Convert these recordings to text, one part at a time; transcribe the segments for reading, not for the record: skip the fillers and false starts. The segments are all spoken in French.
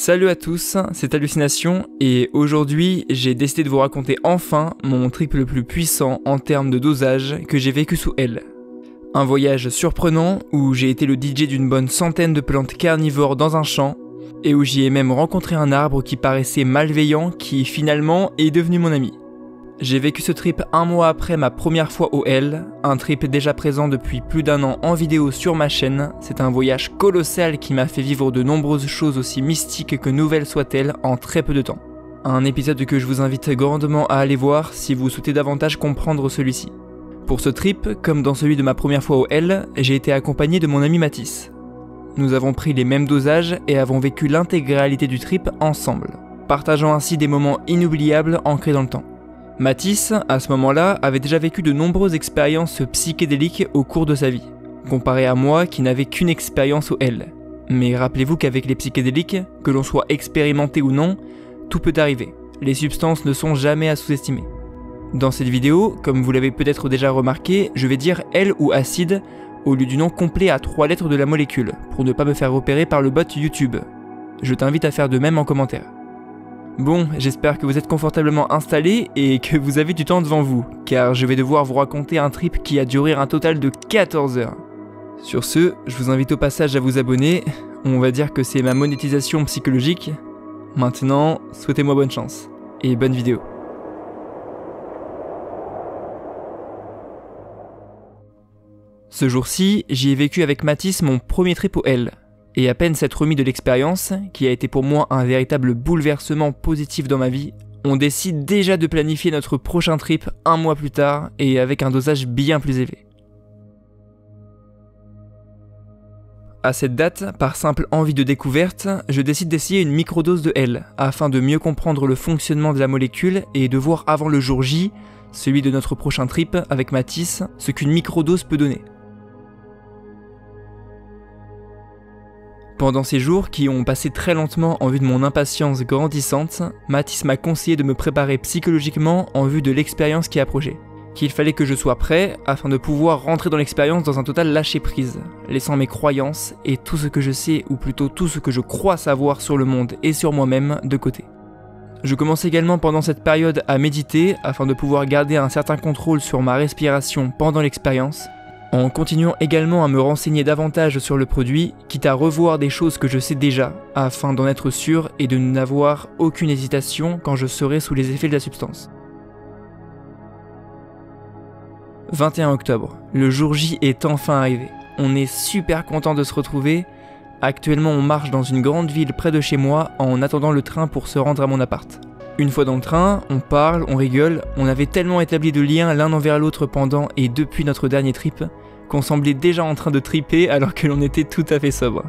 Salut à tous, c'est Hallucination et aujourd'hui j'ai décidé de vous raconter enfin mon trip le plus puissant en termes de dosage que j'ai vécu sous L. Un voyage surprenant où j'ai été le DJ d'une bonne centaine de plantes carnivores dans un champ et où j'y ai même rencontré un arbre qui paraissait malveillant qui finalement est devenu mon ami. J'ai vécu ce trip un mois après ma première fois au L, un trip déjà présent depuis plus d'1 an en vidéo sur ma chaîne. C'est un voyage colossal qui m'a fait vivre de nombreuses choses aussi mystiques que nouvelles soient-elles en très peu de temps. Un épisode que je vous invite grandement à aller voir si vous souhaitez davantage comprendre celui-ci. Pour ce trip, comme dans celui de ma première fois au L, j'ai été accompagné de mon ami Mathis. Nous avons pris les mêmes dosages et avons vécu l'intégralité du trip ensemble, partageant ainsi des moments inoubliables ancrés dans le temps. Mathis, à ce moment-là, avait déjà vécu de nombreuses expériences psychédéliques au cours de sa vie, comparé à moi qui n'avais qu'une expérience au L. Mais rappelez-vous qu'avec les psychédéliques, que l'on soit expérimenté ou non, tout peut arriver. Les substances ne sont jamais à sous-estimer. Dans cette vidéo, comme vous l'avez peut-être déjà remarqué, je vais dire L ou acide au lieu du nom complet à 3 lettres de la molécule, pour ne pas me faire repérer par le bot YouTube. Je t'invite à faire de même en commentaire. Bon, j'espère que vous êtes confortablement installés et que vous avez du temps devant vous, car je vais devoir vous raconter un trip qui a duré un total de 14 heures. Sur ce, je vous invite au passage à vous abonner, on va dire que c'est ma monétisation psychologique. Maintenant, souhaitez-moi bonne chance, et bonne vidéo. Ce jour-ci, j'y ai vécu avec Mathis mon premier trip au L. Et à peine s'être remis de l'expérience, qui a été pour moi un véritable bouleversement positif dans ma vie, on décide déjà de planifier notre prochain trip 1 mois plus tard et avec un dosage bien plus élevé. À cette date, par simple envie de découverte, je décide d'essayer une microdose de L, afin de mieux comprendre le fonctionnement de la molécule et de voir avant le jour J, celui de notre prochain trip avec Mathis, ce qu'une microdose peut donner. Pendant ces jours qui ont passé très lentement en vue de mon impatience grandissante, Mathis m'a conseillé de me préparer psychologiquement en vue de l'expérience qui approchait. Qu'il fallait que je sois prêt afin de pouvoir rentrer dans l'expérience dans un total lâcher-prise, laissant mes croyances et tout ce que je sais ou plutôt tout ce que je crois savoir sur le monde et sur moi-même de côté. Je commence également pendant cette période à méditer afin de pouvoir garder un certain contrôle sur ma respiration pendant l'expérience, en continuant également à me renseigner davantage sur le produit, quitte à revoir des choses que je sais déjà, afin d'en être sûr et de n'avoir aucune hésitation quand je serai sous les effets de la substance. 21 octobre, le jour J est enfin arrivé. On est super content de se retrouver. Actuellement on marche dans une grande ville près de chez moi en attendant le train pour se rendre à mon appart. Une fois dans le train, on parle, on rigole, on avait tellement établi de liens l'un envers l'autre pendant et depuis notre dernier trip, qu'on semblait déjà en train de triper alors que l'on était tout à fait sobre.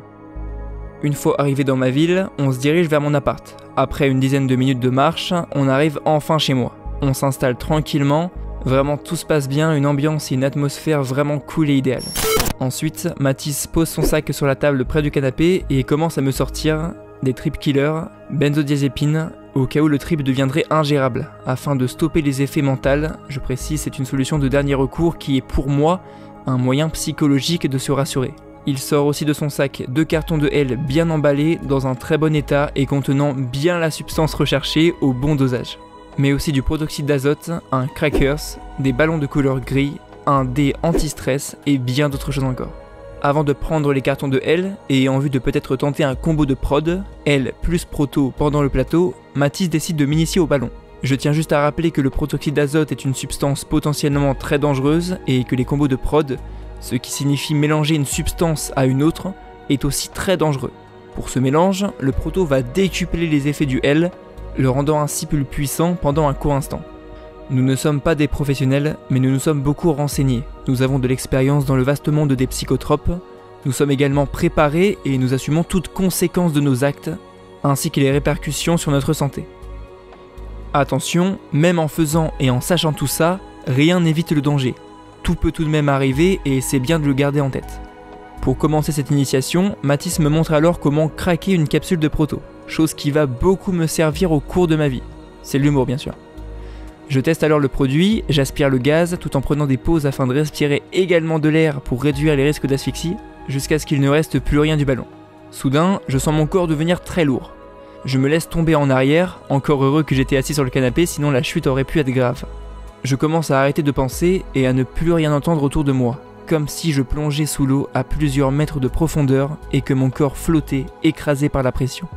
Une fois arrivé dans ma ville, on se dirige vers mon appart. Après une dizaine de minutes de marche, on arrive enfin chez moi. On s'installe tranquillement, vraiment tout se passe bien, une ambiance et une atmosphère vraiment cool et idéale. Ensuite, Mathis pose son sac sur la table près du canapé et commence à me sortir des trip killers, benzodiazépines, au cas où le trip deviendrait ingérable. Afin de stopper les effets mentaux, je précise, c'est une solution de dernier recours qui est pour moi un moyen psychologique de se rassurer. Il sort aussi de son sac 2 cartons de L bien emballés, dans un très bon état et contenant bien la substance recherchée au bon dosage. Mais aussi du protoxyde d'azote, un crackers, des ballons de couleur gris, un dé anti-stress et bien d'autres choses encore. Avant de prendre les cartons de L, et en vue de peut-être tenter un combo de prod, L plus proto pendant le plateau, Mathis décide de m'initier au ballon. Je tiens juste à rappeler que le protoxyde d'azote est une substance potentiellement très dangereuse et que les combos de prod, ce qui signifie mélanger une substance à une autre, est aussi très dangereux. Pour ce mélange, le proto va décupler les effets du L, le rendant ainsi plus puissant pendant un court instant. Nous ne sommes pas des professionnels, mais nous nous sommes beaucoup renseignés. Nous avons de l'expérience dans le vaste monde des psychotropes. Nous sommes également préparés et nous assumons toutes conséquences de nos actes, ainsi que les répercussions sur notre santé. Attention, même en faisant et en sachant tout ça, rien n'évite le danger. Tout peut tout de même arriver et c'est bien de le garder en tête. Pour commencer cette initiation, Mathis me montre alors comment craquer une capsule de proto, chose qui va beaucoup me servir au cours de ma vie. C'est de l'humour bien sûr. Je teste alors le produit, j'aspire le gaz tout en prenant des pauses afin de respirer également de l'air pour réduire les risques d'asphyxie, jusqu'à ce qu'il ne reste plus rien du ballon. Soudain, je sens mon corps devenir très lourd. Je me laisse tomber en arrière, encore heureux que j'étais assis sur le canapé, sinon la chute aurait pu être grave. Je commence à arrêter de penser et à ne plus rien entendre autour de moi, comme si je plongeais sous l'eau à plusieurs mètres de profondeur et que mon corps flottait, écrasé par la pression.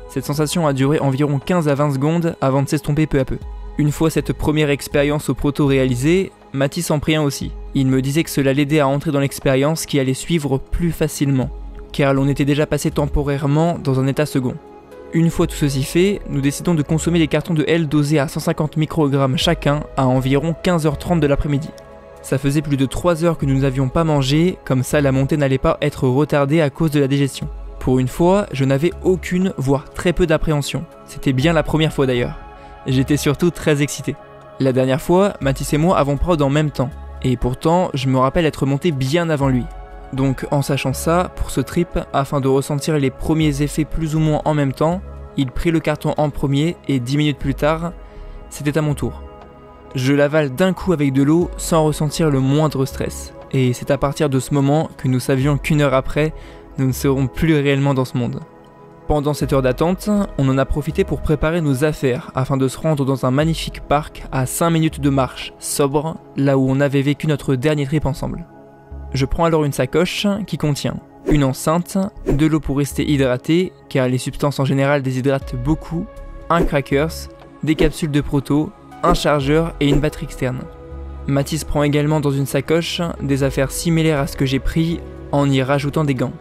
Cette sensation a duré environ 15 à 20 secondes avant de s'estomper peu à peu. Une fois cette première expérience au proto réalisée, Mathis en prit un aussi. Il me disait que cela l'aidait à entrer dans l'expérience qui allait suivre plus facilement, car l'on était déjà passé temporairement dans un état second. Une fois tout ceci fait, nous décidons de consommer des cartons de L dosés à 150 microgrammes chacun à environ 15h30 de l'après-midi. Ça faisait plus de 3 heures que nous n'avions pas mangé, comme ça la montée n'allait pas être retardée à cause de la digestion. Pour une fois, je n'avais aucune, voire très peu d'appréhension. C'était bien la première fois d'ailleurs. J'étais surtout très excité. La dernière fois, Mathis et moi avons prod en même temps, et pourtant je me rappelle être monté bien avant lui. Donc en sachant ça, pour ce trip, afin de ressentir les premiers effets plus ou moins en même temps, il prit le carton en premier et 10 minutes plus tard, c'était à mon tour. Je l'avale d'un coup avec de l'eau sans ressentir le moindre stress, et c'est à partir de ce moment que nous savions qu'1 heure après, nous ne serons plus réellement dans ce monde. Pendant cette heure d'attente, on en a profité pour préparer nos affaires afin de se rendre dans un magnifique parc à 5 minutes de marche, sobre, là où on avait vécu notre dernier trip ensemble. Je prends alors une sacoche qui contient une enceinte, de l'eau pour rester hydraté, car les substances en général déshydratent beaucoup, un crackers, des capsules de proto, un chargeur et une batterie externe. Mathis prend également dans une sacoche des affaires similaires à ce que j'ai pris en y rajoutant des gants.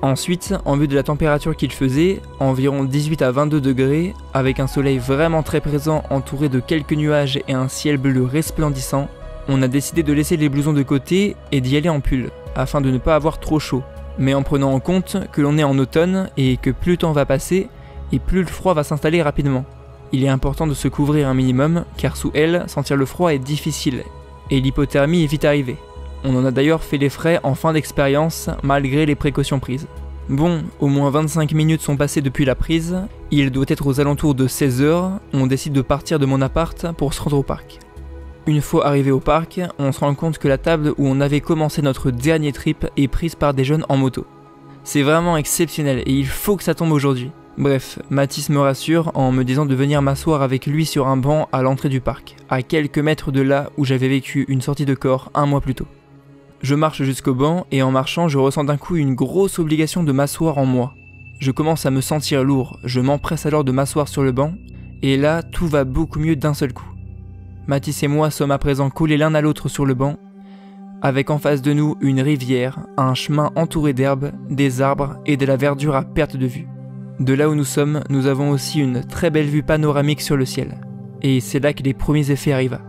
Ensuite, en vue de la température qu'il faisait, environ 18 à 22 degrés, avec un soleil vraiment très présent entouré de quelques nuages et un ciel bleu resplendissant, on a décidé de laisser les blousons de côté et d'y aller en pull, afin de ne pas avoir trop chaud, mais en prenant en compte que l'on est en automne et que plus le temps va passer et plus le froid va s'installer rapidement. Il est important de se couvrir un minimum, car sous L, sentir le froid est difficile, et l'hypothermie est vite arrivée. On en a d'ailleurs fait les frais en fin d'expérience, malgré les précautions prises. Bon, au moins 25 minutes sont passées depuis la prise, il doit être aux alentours de 16h, on décide de partir de mon appart pour se rendre au parc. Une fois arrivé au parc, on se rend compte que la table où on avait commencé notre dernier trip est prise par des jeunes en moto. C'est vraiment exceptionnel et il faut que ça tombe aujourd'hui. Bref, Mathis me rassure en me disant de venir m'asseoir avec lui sur un banc à l'entrée du parc, à quelques mètres de là où j'avais vécu une sortie de corps 1 mois plus tôt. Je marche jusqu'au banc et en marchant, je ressens d'un coup une grosse obligation de m'asseoir en moi. Je commence à me sentir lourd, je m'empresse alors de m'asseoir sur le banc, et là, tout va beaucoup mieux d'un seul coup. Mathis et moi sommes à présent collés l'un à l'autre sur le banc, avec en face de nous une rivière, un chemin entouré d'herbes, des arbres et de la verdure à perte de vue. De là où nous sommes, nous avons aussi une très belle vue panoramique sur le ciel, et c'est là que les premiers effets arrivent.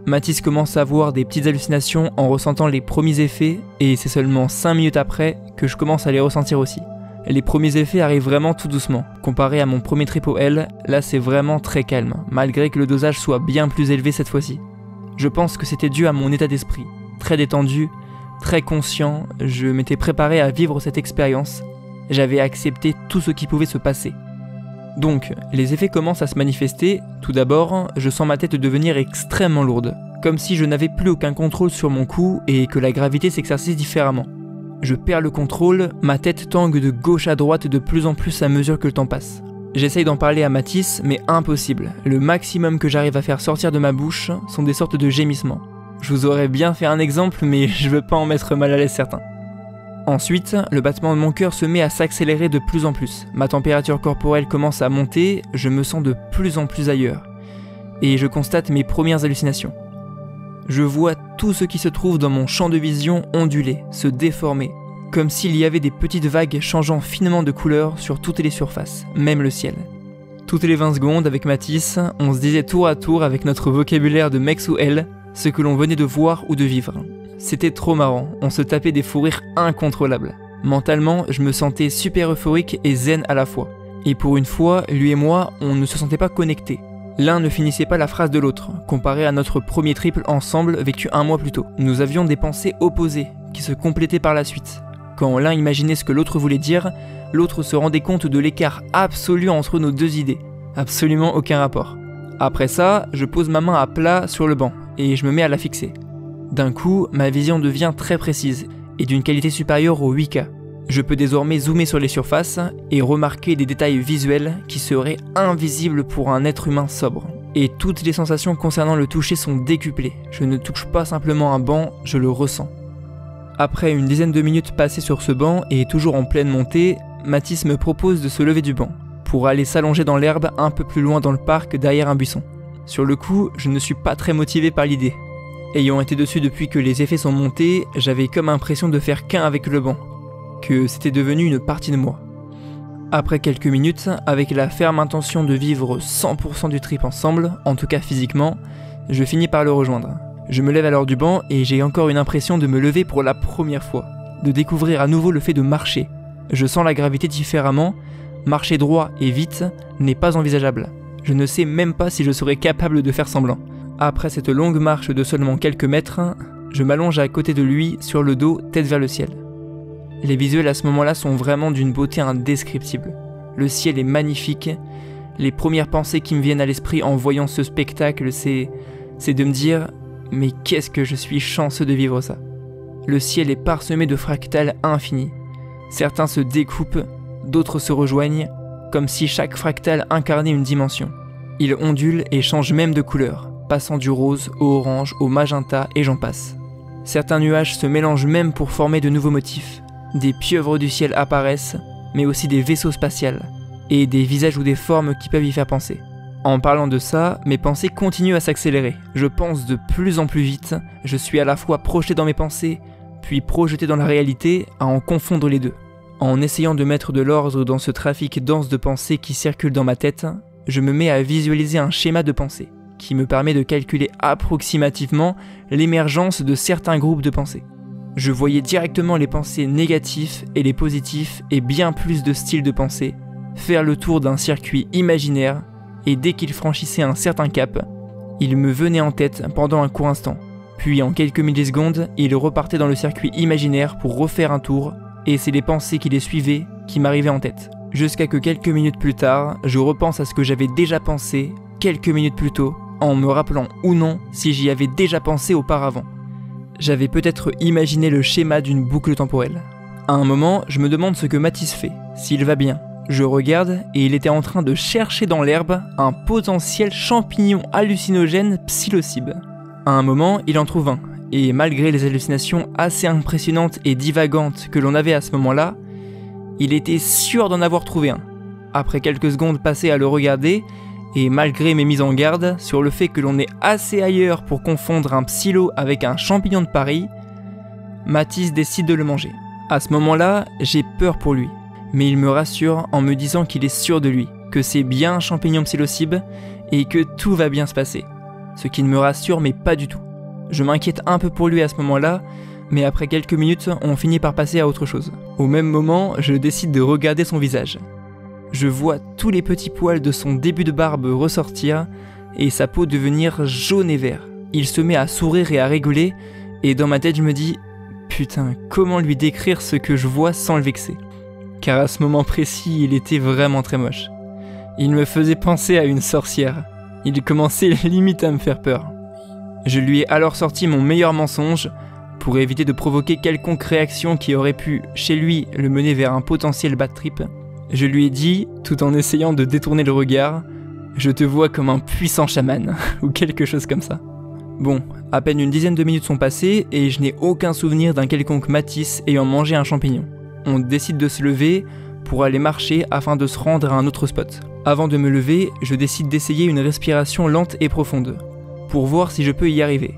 Mathis commence à avoir des petites hallucinations en ressentant les premiers effets, et c'est seulement 5 minutes après que je commence à les ressentir aussi. Les premiers effets arrivent vraiment tout doucement. Comparé à mon premier trip au L, là c'est vraiment très calme, malgré que le dosage soit bien plus élevé cette fois-ci. Je pense que c'était dû à mon état d'esprit, très détendu, très conscient, je m'étais préparé à vivre cette expérience, j'avais accepté tout ce qui pouvait se passer. Donc, les effets commencent à se manifester. Tout d'abord, je sens ma tête devenir extrêmement lourde, comme si je n'avais plus aucun contrôle sur mon cou et que la gravité s'exerçait différemment. Je perds le contrôle, ma tête tangue de gauche à droite de plus en plus à mesure que le temps passe. J'essaye d'en parler à Mathis, mais impossible. Le maximum que j'arrive à faire sortir de ma bouche sont des sortes de gémissements. Je vous aurais bien fait un exemple, mais je veux pas en mettre mal à l'aise certains. Ensuite, le battement de mon cœur se met à s'accélérer de plus en plus. Ma température corporelle commence à monter, je me sens de plus en plus ailleurs. Et je constate mes premières hallucinations. Je vois tout ce qui se trouve dans mon champ de vision onduler, se déformer, comme s'il y avait des petites vagues changeant finement de couleur sur toutes les surfaces, même le ciel. Toutes les 20 secondes, avec Mathis, on se disait tour à tour avec notre vocabulaire de mec sous L, ce que l'on venait de voir ou de vivre. C'était trop marrant, on se tapait des fous rires incontrôlables. Mentalement, je me sentais super euphorique et zen à la fois. Et pour une fois, lui et moi, on ne se sentait pas connectés. L'un ne finissait pas la phrase de l'autre, comparé à notre premier triple ensemble vécu 1 mois plus tôt. Nous avions des pensées opposées, qui se complétaient par la suite. Quand l'un imaginait ce que l'autre voulait dire, l'autre se rendait compte de l'écart absolu entre nos deux idées. Absolument aucun rapport. Après ça, je pose ma main à plat sur le banc, et je me mets à la fixer. D'un coup, ma vision devient très précise, et d'une qualité supérieure au 8K. Je peux désormais zoomer sur les surfaces et remarquer des détails visuels qui seraient invisibles pour un être humain sobre. Et toutes les sensations concernant le toucher sont décuplées. Je ne touche pas simplement un banc, je le ressens. Après une dizaine de minutes passées sur ce banc et toujours en pleine montée, Mathis me propose de se lever du banc pour aller s'allonger dans l'herbe un peu plus loin dans le parc derrière un buisson. Sur le coup, je ne suis pas très motivé par l'idée. Ayant été dessus depuis que les effets sont montés, j'avais comme impression de faire qu'un avec le banc, que c'était devenu une partie de moi. Après quelques minutes, avec la ferme intention de vivre 100% du trip ensemble, en tout cas physiquement, je finis par le rejoindre. Je me lève alors du banc et j'ai encore une impression de me lever pour la première fois, de découvrir à nouveau le fait de marcher. Je sens la gravité différemment, marcher droit et vite n'est pas envisageable. Je ne sais même pas si je serais capable de faire semblant. Après cette longue marche de seulement quelques mètres, je m'allonge à côté de lui sur le dos, tête vers le ciel. Les visuels à ce moment-là sont vraiment d'une beauté indescriptible. Le ciel est magnifique. Les premières pensées qui me viennent à l'esprit en voyant ce spectacle, c'est de me dire « Mais qu'est-ce que je suis chanceux de vivre ça !» Le ciel est parsemé de fractales infinis. Certains se découpent, d'autres se rejoignent, comme si chaque fractal incarnait une dimension. Il ondule et change même de couleur, passant du rose au orange, au magenta et j'en passe. Certains nuages se mélangent même pour former de nouveaux motifs. Des pieuvres du ciel apparaissent, mais aussi des vaisseaux spatials, et des visages ou des formes qui peuvent y faire penser. En parlant de ça, mes pensées continuent à s'accélérer. Je pense de plus en plus vite, je suis à la fois projeté dans mes pensées, puis projeté dans la réalité, à en confondre les deux. En essayant de mettre de l'ordre dans ce trafic dense de pensées qui circule dans ma tête, je me mets à visualiser un schéma de pensée, qui me permet de calculer approximativement l'émergence de certains groupes de pensées. Je voyais directement les pensées négatives et les positifs et bien plus de styles de pensée faire le tour d'un circuit imaginaire et dès qu'ils franchissaient un certain cap, ils me venaient en tête pendant un court instant. Puis en quelques millisecondes, ils repartaient dans le circuit imaginaire pour refaire un tour et c'est les pensées qui les suivaient qui m'arrivaient en tête. Jusqu'à que quelques minutes plus tard, je repense à ce que j'avais déjà pensé quelques minutes plus tôt en me rappelant ou non si j'y avais déjà pensé auparavant. J'avais peut-être imaginé le schéma d'une boucle temporelle. À un moment, je me demande ce que Mathis fait, s'il va bien. Je regarde et il était en train de chercher dans l'herbe un potentiel champignon hallucinogène psilocybe. À un moment, il en trouve un, et malgré les hallucinations assez impressionnantes et divagantes que l'on avait à ce moment-là, il était sûr d'en avoir trouvé un. Après quelques secondes passées à le regarder, et malgré mes mises en garde sur le fait que l'on est assez ailleurs pour confondre un psylo avec un champignon de Paris, Mathis décide de le manger. À ce moment-là, j'ai peur pour lui, mais il me rassure en me disant qu'il est sûr de lui, que c'est bien un champignon psilocybe et que tout va bien se passer. Ce qui ne me rassure mais pas du tout. Je m'inquiète un peu pour lui à ce moment-là, mais après quelques minutes, on finit par passer à autre chose. Au même moment, je décide de regarder son visage. Je vois tous les petits poils de son début de barbe ressortir et sa peau devenir jaune et vert. Il se met à sourire et à rigoler et dans ma tête je me dis « Putain, comment lui décrire ce que je vois sans le vexer ?» Car à ce moment précis, il était vraiment très moche. Il me faisait penser à une sorcière. Il commençait limite à me faire peur. Je lui ai alors sorti mon meilleur mensonge pour éviter de provoquer quelconque réaction qui aurait pu, chez lui, le mener vers un potentiel bad trip. Je lui ai dit, tout en essayant de détourner le regard, « Je te vois comme un puissant chaman » ou quelque chose comme ça. Bon, à peine une dizaine de minutes sont passées et je n'ai aucun souvenir d'un quelconque Mathis ayant mangé un champignon. On décide de se lever pour aller marcher afin de se rendre à un autre spot. Avant de me lever, je décide d'essayer une respiration lente et profonde, pour voir si je peux y arriver.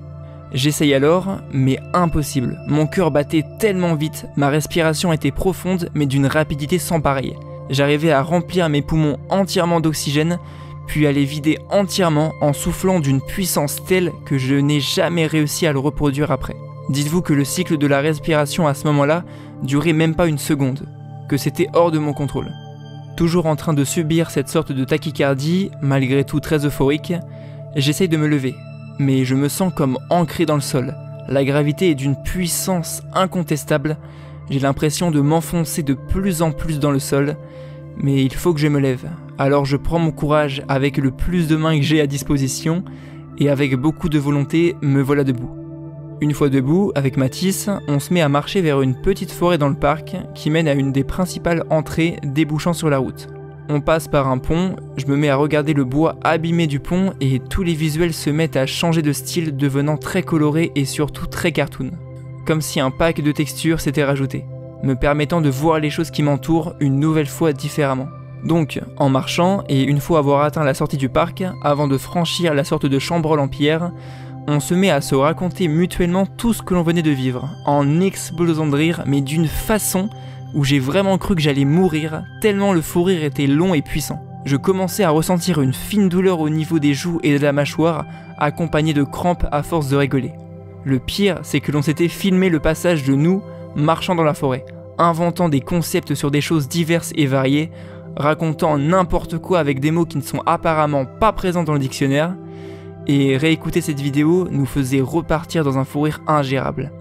J'essaye alors, mais impossible. Mon cœur battait tellement vite, ma respiration était profonde mais d'une rapidité sans pareille. J'arrivais à remplir mes poumons entièrement d'oxygène, puis à les vider entièrement en soufflant d'une puissance telle que je n'ai jamais réussi à le reproduire après. Dites-vous que le cycle de la respiration à ce moment-là durait même pas une seconde, que c'était hors de mon contrôle. Toujours en train de subir cette sorte de tachycardie, malgré tout très euphorique, j'essaye de me lever, mais je me sens comme ancré dans le sol. La gravité est d'une puissance incontestable, j'ai l'impression de m'enfoncer de plus en plus dans le sol, mais il faut que je me lève. Alors je prends mon courage avec le plus de mains que j'ai à disposition, et avec beaucoup de volonté, me voilà debout. Une fois debout, avec Mathis, on se met à marcher vers une petite forêt dans le parc qui mène à une des principales entrées débouchant sur la route. On passe par un pont, je me mets à regarder le bois abîmé du pont et tous les visuels se mettent à changer de style, devenant très colorés et surtout très cartoon. Comme si un pack de textures s'était rajouté, me permettant de voir les choses qui m'entourent une nouvelle fois différemment. Donc, en marchant, et une fois avoir atteint la sortie du parc, avant de franchir la sorte de chambranle en pierre, on se met à se raconter mutuellement tout ce que l'on venait de vivre, en explosant de rire, mais d'une façon où j'ai vraiment cru que j'allais mourir, tellement le fou rire était long et puissant. Je commençais à ressentir une fine douleur au niveau des joues et de la mâchoire, accompagnée de crampes à force de rigoler. Le pire, c'est que l'on s'était filmé le passage de nous, marchant dans la forêt, inventant des concepts sur des choses diverses et variées, racontant n'importe quoi avec des mots qui ne sont apparemment pas présents dans le dictionnaire, et réécouter cette vidéo nous faisait repartir dans un fou rire ingérable.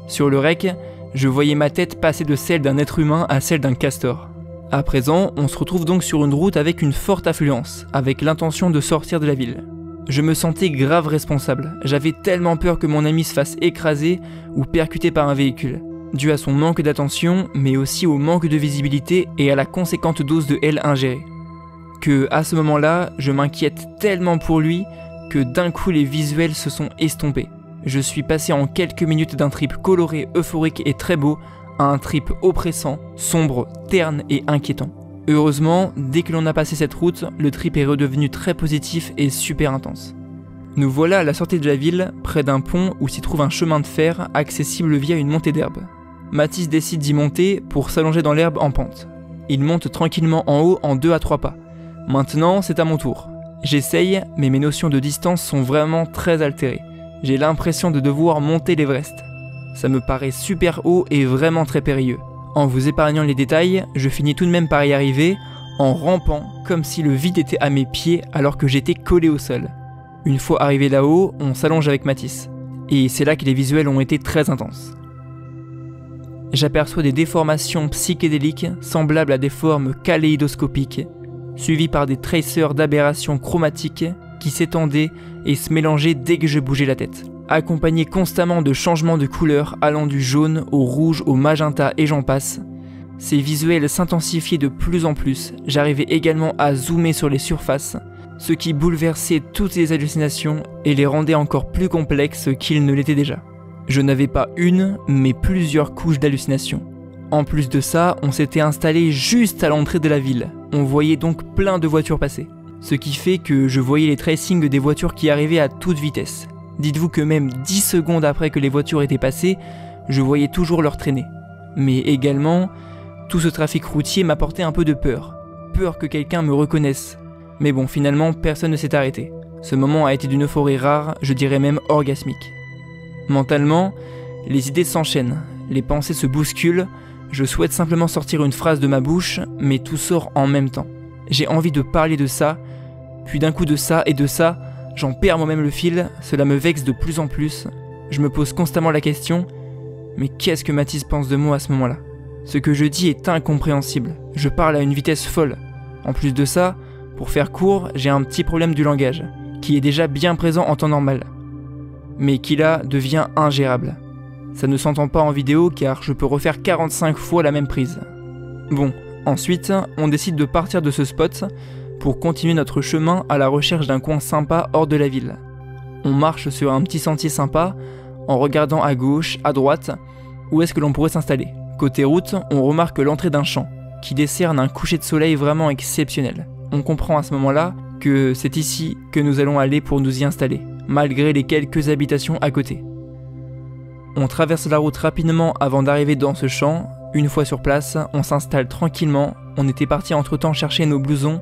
Sur le rec, je voyais ma tête passer de celle d'un être humain à celle d'un castor. À présent, on se retrouve donc sur une route avec une forte affluence, avec l'intention de sortir de la ville. Je me sentais grave responsable, j'avais tellement peur que mon ami se fasse écraser ou percuter par un véhicule, dû à son manque d'attention, mais aussi au manque de visibilité et à la conséquente dose de haine ingérée. Que, à ce moment-là, je m'inquiète tellement pour lui que d'un coup les visuels se sont estompés. Je suis passé en quelques minutes d'un trip coloré, euphorique et très beau à un trip oppressant, sombre, terne et inquiétant. Heureusement, dès que l'on a passé cette route, le trip est redevenu très positif et super intense. Nous voilà à la sortie de la ville, près d'un pont où s'y trouve un chemin de fer accessible via une montée d'herbe. Mathis décide d'y monter pour s'allonger dans l'herbe en pente. Il monte tranquillement en haut en 2 à 3 pas. Maintenant, c'est à mon tour. J'essaye, mais mes notions de distance sont vraiment très altérées. J'ai l'impression de devoir monter l'Everest. Ça me paraît super haut et vraiment très périlleux. En vous épargnant les détails, je finis tout de même par y arriver, en rampant comme si le vide était à mes pieds alors que j'étais collé au sol. Une fois arrivé là-haut, on s'allonge avec Mathis. Et c'est là que les visuels ont été très intenses. J'aperçois des déformations psychédéliques semblables à des formes kaléidoscopiques, suivies par des tracers d'aberrations chromatiques qui s'étendaient et se mélangeaient dès que je bougeais la tête, accompagnés constamment de changements de couleurs allant du jaune au rouge au magenta et j'en passe. Ces visuels s'intensifiaient de plus en plus, j'arrivais également à zoomer sur les surfaces, ce qui bouleversait toutes les hallucinations et les rendait encore plus complexes qu'ils ne l'étaient déjà. Je n'avais pas une, mais plusieurs couches d'hallucinations. En plus de ça, on s'était installé juste à l'entrée de la ville. On voyait donc plein de voitures passer. Ce qui fait que je voyais les tracings des voitures qui arrivaient à toute vitesse. Dites-vous que même 10 secondes après que les voitures étaient passées, je voyais toujours leur traîner. Mais également, tout ce trafic routier m'apportait un peu de peur. Peur que quelqu'un me reconnaisse. Mais bon, finalement, personne ne s'est arrêté. Ce moment a été d'une euphorie rare, je dirais même orgasmique. Mentalement, les idées s'enchaînent, les pensées se bousculent, je souhaite simplement sortir une phrase de ma bouche, mais tout sort en même temps. J'ai envie de parler de ça, puis d'un coup de ça et de ça, j'en perds moi-même le fil, cela me vexe de plus en plus. Je me pose constamment la question, mais qu'est-ce que Mathis pense de moi à ce moment-là? Ce que je dis est incompréhensible, je parle à une vitesse folle. En plus de ça, pour faire court, j'ai un petit problème du langage, qui est déjà bien présent en temps normal, mais qui là devient ingérable. Ça ne s'entend pas en vidéo car je peux refaire 45 fois la même prise. Bon, ensuite, on décide de partir de ce spot pour continuer notre chemin à la recherche d'un coin sympa hors de la ville. On marche sur un petit sentier sympa en regardant à gauche, à droite, où est-ce que l'on pourrait s'installer. Côté route, on remarque l'entrée d'un champ qui décerne un coucher de soleil vraiment exceptionnel. On comprend à ce moment-là que c'est ici que nous allons aller pour nous y installer, malgré les quelques habitations à côté. On traverse la route rapidement avant d'arriver dans ce champ. Une fois sur place, on s'installe tranquillement. On était parti entre-temps chercher nos blousons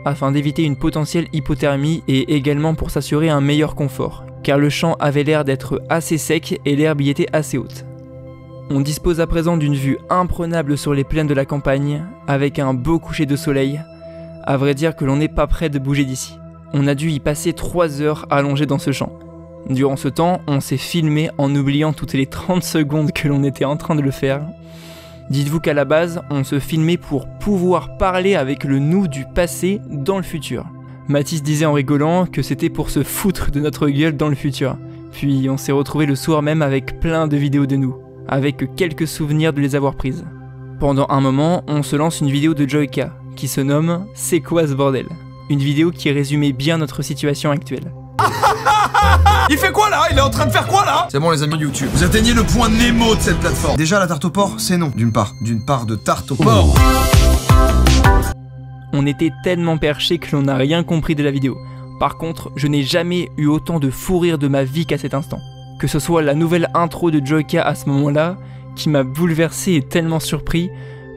afin d'éviter une potentielle hypothermie et également pour s'assurer un meilleur confort, car le champ avait l'air d'être assez sec et l'herbe y était assez haute. On dispose à présent d'une vue imprenable sur les plaines de la campagne, avec un beau coucher de soleil. À vrai dire que l'on n'est pas prêt de bouger d'ici. On a dû y passer 3 heures allongés dans ce champ. Durant ce temps, on s'est filmé en oubliant toutes les 30 secondes que l'on était en train de le faire. Dites-vous qu'à la base, on se filmait pour pouvoir parler avec le nous du passé dans le futur. Mathis disait en rigolant que c'était pour se foutre de notre gueule dans le futur, Puis on s'est retrouvés le soir même avec plein de vidéos de nous, avec quelques souvenirs de les avoir prises. Pendant un moment, on se lance une vidéo de Joyka, qui se nomme « C'est quoi ce bordel ?», une vidéo qui résumait bien notre situation actuelle. Il fait quoi là? Il est en train de faire quoi là? C'est bon les amis de YouTube, vous atteignez le point Nemo de cette plateforme. Déjà la tarte au porc, c'est non, d'une part de tarte au porc. On était tellement perchés que l'on n'a rien compris de la vidéo. Par contre, je n'ai jamais eu autant de fou rire de ma vie qu'à cet instant. Que ce soit la nouvelle intro de Joyka à ce moment-là, qui m'a bouleversé et tellement surpris,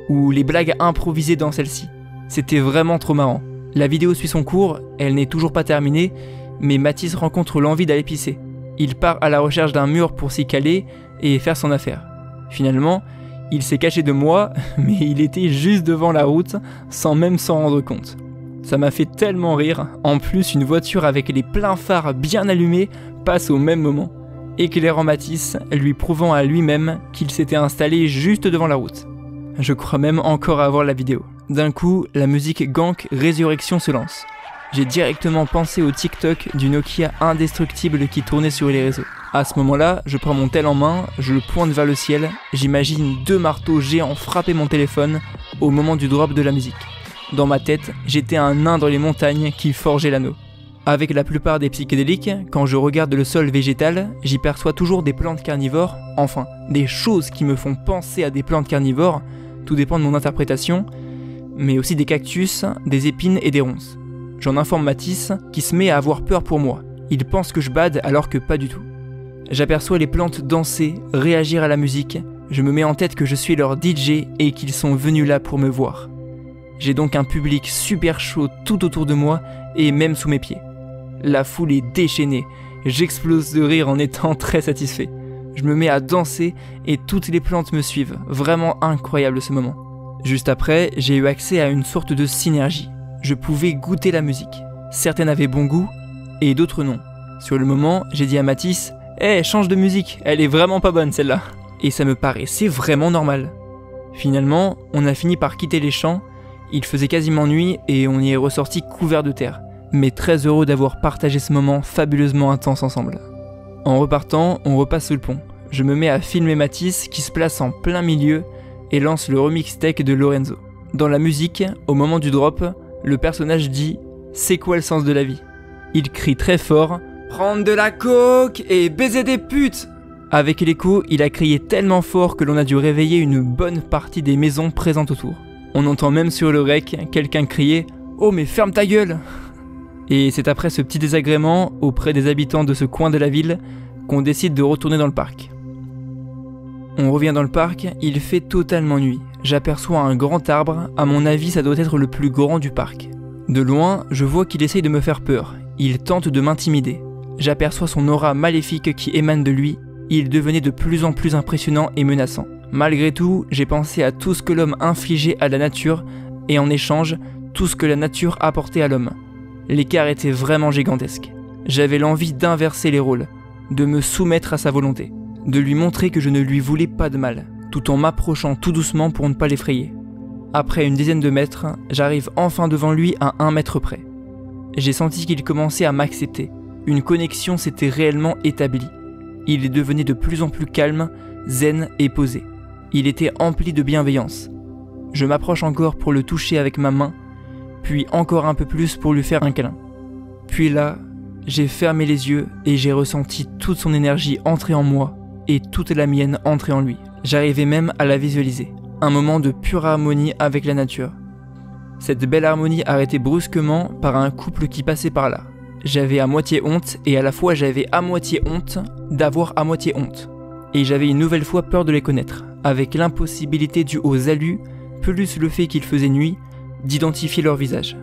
ou les blagues improvisées dans celle-ci. C'était vraiment trop marrant. La vidéo suit son cours, elle n'est toujours pas terminée, mais Mathis rencontre l'envie d'aller pisser. Il part à la recherche d'un mur pour s'y caler et faire son affaire. Finalement, il s'est caché de moi, mais il était juste devant la route, sans même s'en rendre compte. Ça m'a fait tellement rire, en plus une voiture avec les pleins phares bien allumés passe au même moment, éclairant Mathis, lui prouvant à lui-même qu'il s'était installé juste devant la route. Je crois même encore avoir la vidéo. D'un coup, la musique Gank Résurrection se lance. J'ai directement pensé au TikTok du Nokia indestructible qui tournait sur les réseaux. À ce moment-là, je prends mon tel en main, je le pointe vers le ciel, j'imagine 2 marteaux géants frapper mon téléphone au moment du drop de la musique. Dans ma tête, j'étais un nain dans les montagnes qui forgeait l'anneau. Avec la plupart des psychédéliques, quand je regarde le sol végétal, j'y perçois toujours des plantes carnivores, enfin, des choses qui me font penser à des plantes carnivores, tout dépend de mon interprétation, mais aussi des cactus, des épines et des ronces. J'en informe Mathis, qui se met à avoir peur pour moi. Il pense que je bade alors que pas du tout. J'aperçois les plantes danser, réagir à la musique, je me mets en tête que je suis leur DJ et qu'ils sont venus là pour me voir. J'ai donc un public super chaud tout autour de moi et même sous mes pieds. La foule est déchaînée, j'explose de rire en étant très satisfait. Je me mets à danser et toutes les plantes me suivent, vraiment incroyable ce moment. Juste après, j'ai eu accès à une sorte de synergie. Je pouvais goûter la musique. Certaines avaient bon goût et d'autres non. Sur le moment, j'ai dit à Mathis « Hey, change de musique, elle est vraiment pas bonne celle-là !» Et ça me paraissait vraiment normal. Finalement, on a fini par quitter les champs, il faisait quasiment nuit et on y est ressorti couvert de terre, mais très heureux d'avoir partagé ce moment fabuleusement intense ensemble. En repartant, on repasse le pont. Je me mets à filmer Mathis qui se place en plein milieu et lance le remix tech de Lorenzo. Dans la musique, au moment du drop, le personnage dit « C'est quoi le sens de la vie ?» Il crie très fort « Prendre de la coke et baiser des putes !» Avec l'écho, il a crié tellement fort que l'on a dû réveiller une bonne partie des maisons présentes autour. On entend même sur le rec quelqu'un crier « Oh mais ferme ta gueule !» Et c'est après ce petit désagrément auprès des habitants de ce coin de la ville qu'on décide de retourner dans le parc. On revient dans le parc, il fait totalement nuit. J'aperçois un grand arbre, à mon avis ça doit être le plus grand du parc. De loin, je vois qu'il essaye de me faire peur, il tente de m'intimider. J'aperçois son aura maléfique qui émane de lui, il devenait de plus en plus impressionnant et menaçant. Malgré tout, j'ai pensé à tout ce que l'homme infligeait à la nature, et en échange, tout ce que la nature apportait à l'homme. L'écart était vraiment gigantesque. J'avais l'envie d'inverser les rôles, de me soumettre à sa volonté, de lui montrer que je ne lui voulais pas de mal, tout en m'approchant tout doucement pour ne pas l'effrayer. Après une dizaine de mètres, j'arrive enfin devant lui à 1 mètre près. J'ai senti qu'il commençait à m'accepter. Une connexion s'était réellement établie. Il devenait de plus en plus calme, zen et posé. Il était empli de bienveillance. Je m'approche encore pour le toucher avec ma main, puis encore un peu plus pour lui faire un câlin. Puis là, j'ai fermé les yeux et j'ai ressenti toute son énergie entrer en moi et toute la mienne entrer en lui. J'arrivais même à la visualiser. Un moment de pure harmonie avec la nature. Cette belle harmonie arrêtée brusquement par un couple qui passait par là. J'avais à moitié honte et à la fois j'avais à moitié honte d'avoir à moitié honte. Et j'avais une nouvelle fois peur de les connaître, avec l'impossibilité due aux alus, plus le fait qu'il faisait nuit, d'identifier leur visage.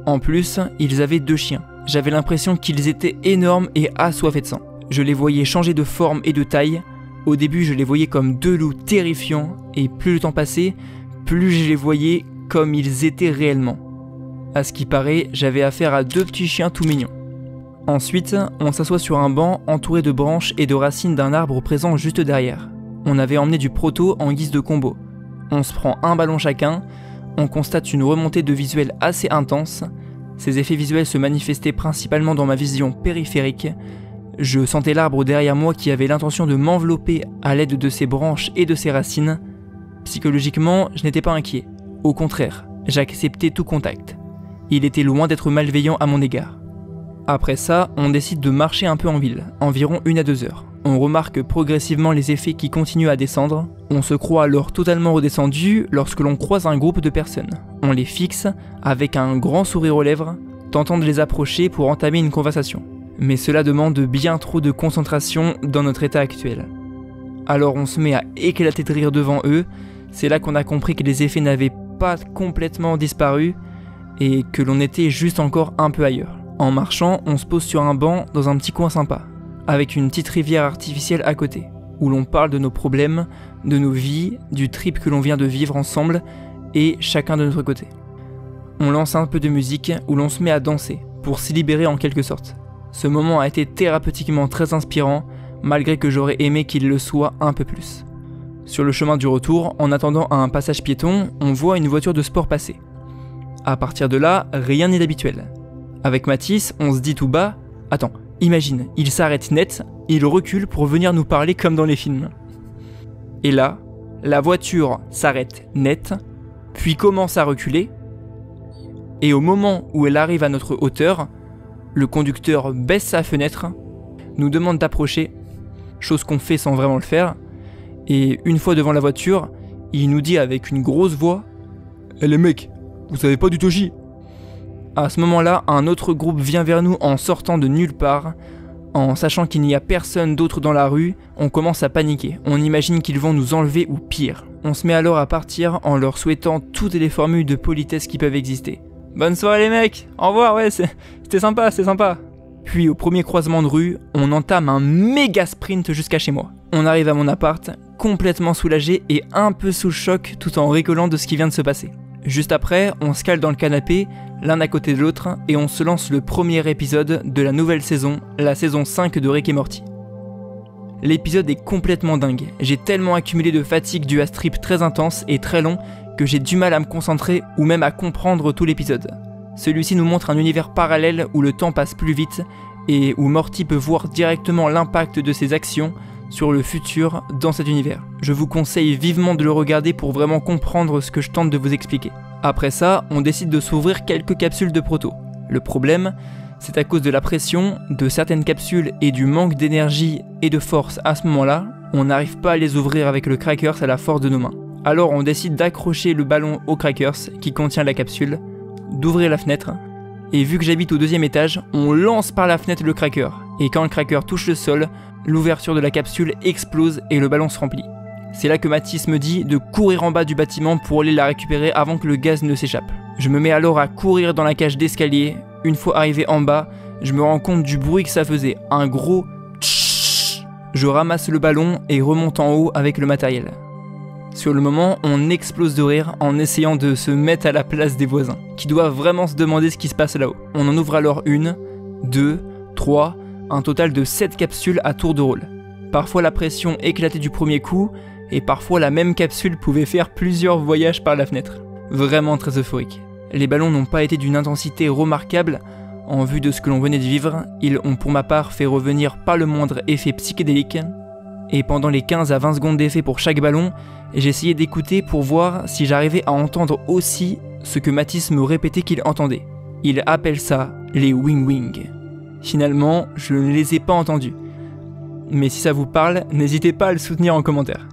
En plus, ils avaient 2 chiens. J'avais l'impression qu'ils étaient énormes et assoiffés de sang. Je les voyais changer de forme et de taille. Au début, je les voyais comme 2 loups terrifiants, et plus le temps passait, plus je les voyais comme ils étaient réellement. À ce qui paraît, j'avais affaire à 2 petits chiens tout mignons. Ensuite, on s'assoit sur un banc entouré de branches et de racines d'un arbre présent juste derrière. On avait emmené du proto en guise de combo. On se prend un ballon chacun, on constate une remontée de visuel assez intense. Ces effets visuels se manifestaient principalement dans ma vision périphérique. Je sentais l'arbre derrière moi qui avait l'intention de m'envelopper à l'aide de ses branches et de ses racines. Psychologiquement, je n'étais pas inquiet. Au contraire, j'acceptais tout contact. Il était loin d'être malveillant à mon égard. Après ça, on décide de marcher un peu en ville, environ 1 à 2 heures. On remarque progressivement les effets qui continuent à descendre. On se croit alors totalement redescendu lorsque l'on croise un groupe de personnes. On les fixe avec un grand sourire aux lèvres, tentant de les approcher pour entamer une conversation. Mais cela demande bien trop de concentration dans notre état actuel. Alors on se met à éclater de rire devant eux. C'est là qu'on a compris que les effets n'avaient pas complètement disparu et que l'on était juste encore un peu ailleurs. En marchant, on se pose sur un banc dans un petit coin sympa, avec une petite rivière artificielle à côté, où l'on parle de nos problèmes, de nos vies, du trip que l'on vient de vivre ensemble, et chacun de notre côté. On lance un peu de musique, où l'on se met à danser, pour s'y libérer en quelque sorte. Ce moment a été thérapeutiquement très inspirant, malgré que j'aurais aimé qu'il le soit un peu plus. Sur le chemin du retour, en attendant à un passage piéton, on voit une voiture de sport passer. À partir de là, rien n'est habituel. Avec Mathis, on se dit tout bas, « Attends, imagine, il s'arrête net, il recule pour venir nous parler comme dans les films. » Et là, la voiture s'arrête net, puis commence à reculer, et au moment où elle arrive à notre hauteur, le conducteur baisse sa fenêtre, nous demande d'approcher, chose qu'on fait sans vraiment le faire, et une fois devant la voiture, il nous dit avec une grosse voix « Eh les mecs, vous savez pas du toji ?» À ce moment-là, un autre groupe vient vers nous en sortant de nulle part. En sachant qu'il n'y a personne d'autre dans la rue, on commence à paniquer. On imagine qu'ils vont nous enlever ou pire. On se met alors à partir en leur souhaitant toutes les formules de politesse qui peuvent exister. « Bonne soirée les mecs, au revoir, ouais, c'était sympa, c'est sympa !» Puis au premier croisement de rue, on entame un méga sprint jusqu'à chez moi. On arrive à mon appart, complètement soulagé et un peu sous le choc tout en rigolant de ce qui vient de se passer. Juste après, on se cale dans le canapé, l'un à côté de l'autre, et on se lance le premier épisode de la nouvelle saison, la saison 5 de Rick et Morty. L'épisode est complètement dingue, j'ai tellement accumulé de fatigue due à ce trip très intense et très long que j'ai du mal à me concentrer ou même à comprendre tout l'épisode. Celui-ci nous montre un univers parallèle où le temps passe plus vite et où Morty peut voir directement l'impact de ses actions sur le futur dans cet univers. Je vous conseille vivement de le regarder pour vraiment comprendre ce que je tente de vous expliquer. Après ça, on décide de s'ouvrir quelques capsules de proto. Le problème, c'est à cause de la pression, de certaines capsules et du manque d'énergie et de force à ce moment-là, on n'arrive pas à les ouvrir avec le crackers à la force de nos mains. Alors on décide d'accrocher le ballon au crackers qui contient la capsule, d'ouvrir la fenêtre, et vu que j'habite au 2e étage, on lance par la fenêtre le cracker, et quand le cracker touche le sol, l'ouverture de la capsule explose et le ballon se remplit. C'est là que Mathis me dit de courir en bas du bâtiment pour aller la récupérer avant que le gaz ne s'échappe. Je me mets alors à courir dans la cage d'escalier. Une fois arrivé en bas, je me rends compte du bruit que ça faisait, un gros tchhh. Je ramasse le ballon et remonte en haut avec le matériel. Sur le moment, on explose de rire en essayant de se mettre à la place des voisins, qui doivent vraiment se demander ce qui se passe là-haut. On en ouvre alors 1, 2, 3, un total de 7 capsules à tour de rôle. Parfois la pression éclatait du premier coup, et parfois la même capsule pouvait faire plusieurs voyages par la fenêtre. Vraiment très euphorique. Les ballons n'ont pas été d'une intensité remarquable, en vue de ce que l'on venait de vivre, ils ont pour ma part fait revenir pas le moindre effet psychédélique, et pendant les 15 à 20 secondes d'effet pour chaque ballon, j'ai essayé d'écouter pour voir si j'arrivais à entendre aussi ce que Mathis me répétait qu'il entendait. Il appelle ça les wing-wing. Finalement, je ne les ai pas entendus. Mais si ça vous parle, n'hésitez pas à le soutenir en commentaire.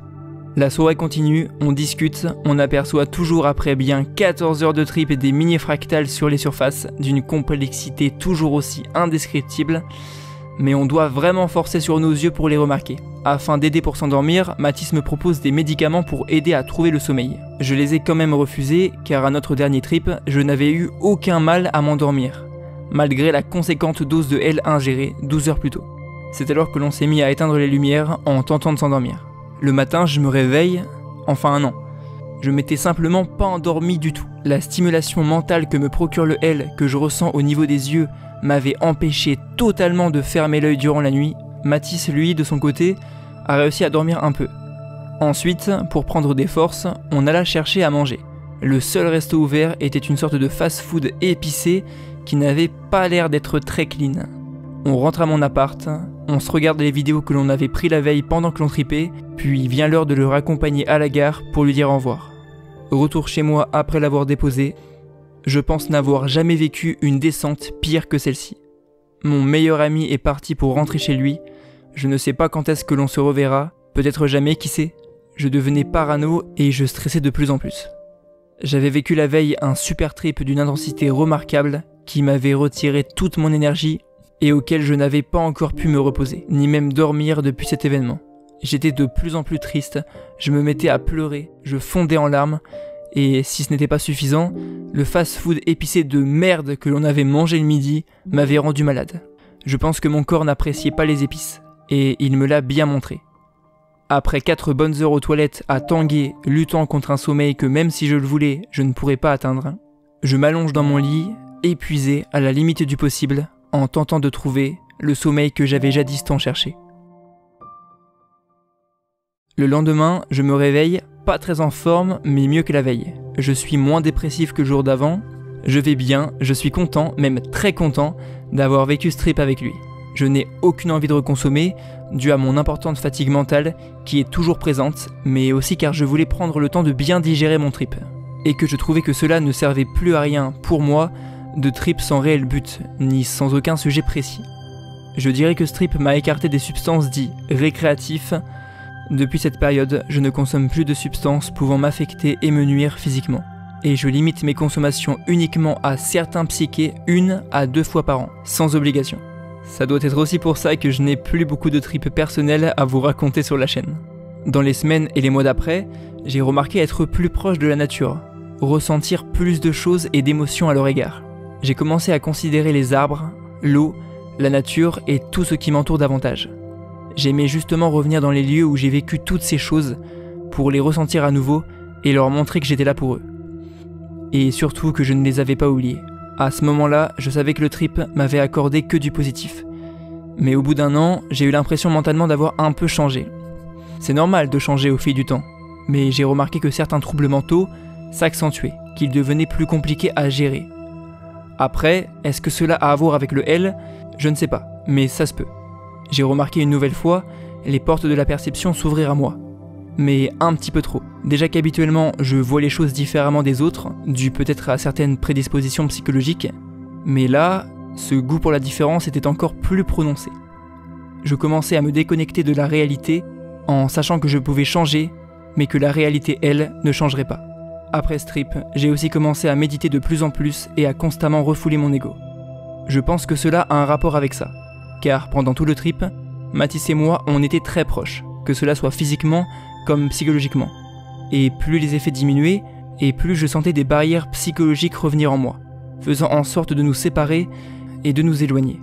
La soirée continue, on discute, on aperçoit toujours après bien 14 heures de trip et des mini-fractales sur les surfaces, d'une complexité toujours aussi indescriptible, mais on doit vraiment forcer sur nos yeux pour les remarquer. Afin d'aider pour s'endormir, Mathis me propose des médicaments pour aider à trouver le sommeil. Je les ai quand même refusés, car à notre dernier trip, je n'avais eu aucun mal à m'endormir, malgré la conséquente dose de L ingérée 12 heures plus tôt. C'est alors que l'on s'est mis à éteindre les lumières en tentant de s'endormir. Le matin, je me réveille, enfin non, je m'étais simplement pas endormi du tout. La stimulation mentale que me procure le L que je ressens au niveau des yeux m'avait empêché totalement de fermer l'œil durant la nuit. Mathis, lui, de son côté, a réussi à dormir un peu. Ensuite, pour prendre des forces, on alla chercher à manger. Le seul resto ouvert était une sorte de fast-food épicé qui n'avait pas l'air d'être très clean. On rentre à mon appart, On se regarde les vidéos que l'on avait pris la veille pendant que l'on tripait, puis vient l'heure de le raccompagner à la gare pour lui dire au revoir. Retour chez moi après l'avoir déposé, je pense n'avoir jamais vécu une descente pire que celle-ci. Mon meilleur ami est parti pour rentrer chez lui, je ne sais pas quand est-ce que l'on se reverra, peut-être jamais, qui sait. Je devenais parano et je stressais de plus en plus. J'avais vécu la veille un super trip d'une intensité remarquable qui m'avait retiré toute mon énergie et auquel je n'avais pas encore pu me reposer, ni même dormir depuis cet événement. J'étais de plus en plus triste, je me mettais à pleurer, je fondais en larmes, et si ce n'était pas suffisant, le fast-food épicé de merde que l'on avait mangé le midi m'avait rendu malade. Je pense que mon corps n'appréciait pas les épices, et il me l'a bien montré. Après 4 bonnes heures aux toilettes à tanguer, luttant contre un sommeil que même si je le voulais, je ne pourrais pas atteindre, je m'allonge dans mon lit, épuisé à la limite du possible, en tentant de trouver le sommeil que j'avais jadis tant cherché. Le lendemain, je me réveille, pas très en forme, mais mieux que la veille. Je suis moins dépressif que le jour d'avant, je vais bien, je suis content, même très content, d'avoir vécu ce trip avec lui. Je n'ai aucune envie de reconsommer, dû à mon importante fatigue mentale, qui est toujours présente, mais aussi car je voulais prendre le temps de bien digérer mon trip. Et que je trouvais que cela ne servait plus à rien, pour moi, de trip sans réel but, ni sans aucun sujet précis. Je dirais que ce trip m'a écarté des substances dites récréatifs. Depuis cette période, je ne consomme plus de substances pouvant m'affecter et me nuire physiquement. Et je limite mes consommations uniquement à certains psychés 1 à 2 fois par an, sans obligation. Ça doit être aussi pour ça que je n'ai plus beaucoup de trips personnels à vous raconter sur la chaîne. Dans les semaines et les mois d'après, j'ai remarqué être plus proche de la nature, ressentir plus de choses et d'émotions à leur égard. J'ai commencé à considérer les arbres, l'eau, la nature et tout ce qui m'entoure davantage. J'aimais justement revenir dans les lieux où j'ai vécu toutes ces choses pour les ressentir à nouveau et leur montrer que j'étais là pour eux. Et surtout que je ne les avais pas oubliés. À ce moment-là, je savais que le trip m'avait accordé que du positif. Mais au bout d'un an, j'ai eu l'impression mentalement d'avoir un peu changé. C'est normal de changer au fil du temps, mais j'ai remarqué que certains troubles mentaux s'accentuaient, qu'ils devenaient plus compliqués à gérer. Après, est-ce que cela a à voir avec le L ? Je ne sais pas, mais ça se peut. J'ai remarqué une nouvelle fois les portes de la perception s'ouvrir à moi. Mais un petit peu trop. Déjà qu'habituellement je vois les choses différemment des autres, dû peut-être à certaines prédispositions psychologiques, mais là, ce goût pour la différence était encore plus prononcé. Je commençais à me déconnecter de la réalité en sachant que je pouvais changer, mais que la réalité, elle, ne changerait pas. Après ce trip, j'ai aussi commencé à méditer de plus en plus et à constamment refouler mon ego. Je pense que cela a un rapport avec ça. Car pendant tout le trip, Mathis et moi, on était très proches, que cela soit physiquement comme psychologiquement. Et plus les effets diminuaient, et plus je sentais des barrières psychologiques revenir en moi, faisant en sorte de nous séparer et de nous éloigner.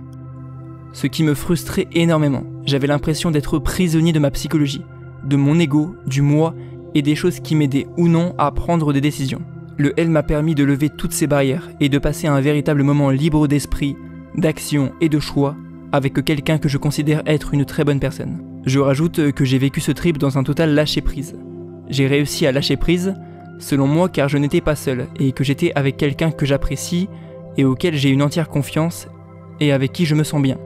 Ce qui me frustrait énormément. J'avais l'impression d'être prisonnier de ma psychologie, de mon ego, du moi, et des choses qui m'aidaient ou non à prendre des décisions. Le L m'a permis de lever toutes ces barrières et de passer un véritable moment libre d'esprit, d'action et de choix, avec quelqu'un que je considère être une très bonne personne. Je rajoute que j'ai vécu ce trip dans un total lâcher-prise. J'ai réussi à lâcher prise, selon moi car je n'étais pas seul, et que j'étais avec quelqu'un que j'apprécie et auquel j'ai une entière confiance, et avec qui je me sens bien.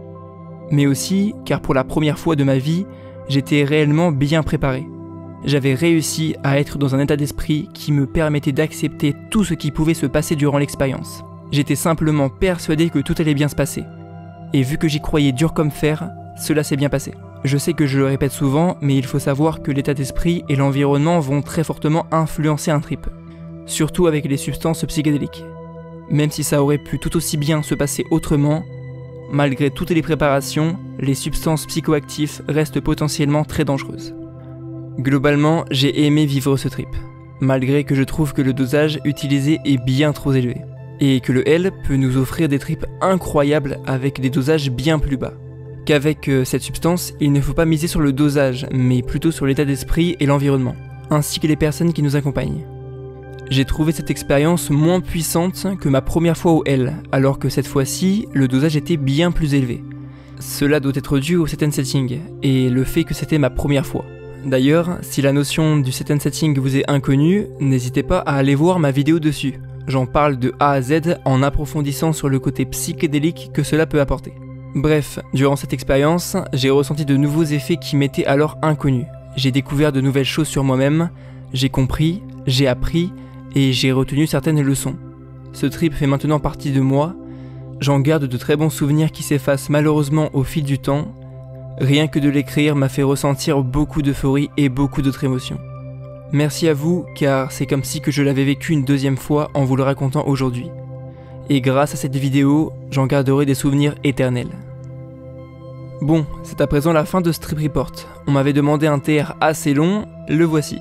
Mais aussi car pour la première fois de ma vie, j'étais réellement bien préparé. J'avais réussi à être dans un état d'esprit qui me permettait d'accepter tout ce qui pouvait se passer durant l'expérience. J'étais simplement persuadé que tout allait bien se passer. Et vu que j'y croyais dur comme fer, cela s'est bien passé. Je sais que je le répète souvent, mais il faut savoir que l'état d'esprit et l'environnement vont très fortement influencer un trip. Surtout avec les substances psychédéliques. Même si ça aurait pu tout aussi bien se passer autrement, malgré toutes les préparations, les substances psychoactives restent potentiellement très dangereuses. Globalement, j'ai aimé vivre ce trip, malgré que je trouve que le dosage utilisé est bien trop élevé. Et que le L peut nous offrir des trips incroyables avec des dosages bien plus bas. Qu'avec cette substance, il ne faut pas miser sur le dosage, mais plutôt sur l'état d'esprit et l'environnement, ainsi que les personnes qui nous accompagnent. J'ai trouvé cette expérience moins puissante que ma première fois au L, alors que cette fois-ci, le dosage était bien plus élevé. Cela doit être dû au set and setting, et le fait que c'était ma première fois. D'ailleurs, si la notion du set and setting vous est inconnue, n'hésitez pas à aller voir ma vidéo dessus. J'en parle de A à Z en approfondissant sur le côté psychédélique que cela peut apporter. Bref, durant cette expérience, j'ai ressenti de nouveaux effets qui m'étaient alors inconnus. J'ai découvert de nouvelles choses sur moi-même, j'ai compris, j'ai appris et j'ai retenu certaines leçons. Ce trip fait maintenant partie de moi, j'en garde de très bons souvenirs qui s'effacent malheureusement au fil du temps. Rien que de l'écrire m'a fait ressentir beaucoup d'euphorie et beaucoup d'autres émotions. Merci à vous, car c'est comme si que je l'avais vécu une deuxième fois en vous le racontant aujourd'hui. Et grâce à cette vidéo, j'en garderai des souvenirs éternels. Bon, c'est à présent la fin de ce Trip Report. On m'avait demandé un TR assez long, le voici.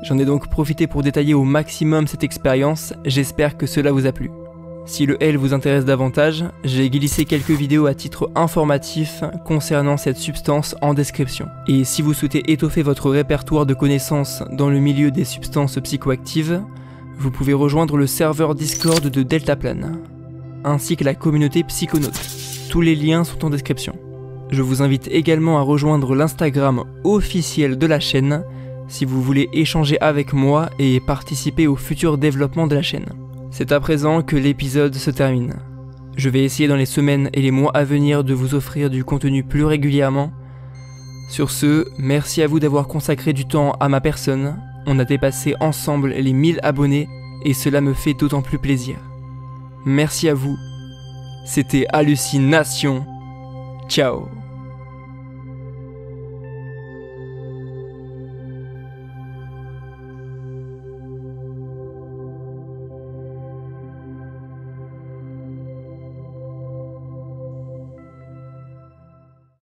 J'en ai donc profité pour détailler au maximum cette expérience, j'espère que cela vous a plu. Si le L vous intéresse davantage, j'ai glissé quelques vidéos à titre informatif concernant cette substance en description. Et si vous souhaitez étoffer votre répertoire de connaissances dans le milieu des substances psychoactives, vous pouvez rejoindre le serveur Discord de Deltaplan, ainsi que la communauté Psychonautes. Tous les liens sont en description. Je vous invite également à rejoindre l'Instagram officiel de la chaîne si vous voulez échanger avec moi et participer au futur développement de la chaîne. C'est à présent que l'épisode se termine. Je vais essayer dans les semaines et les mois à venir de vous offrir du contenu plus régulièrement. Sur ce, merci à vous d'avoir consacré du temps à ma personne. On a dépassé ensemble les 1000 abonnés et cela me fait d'autant plus plaisir. Merci à vous. C'était Hallucination. Ciao.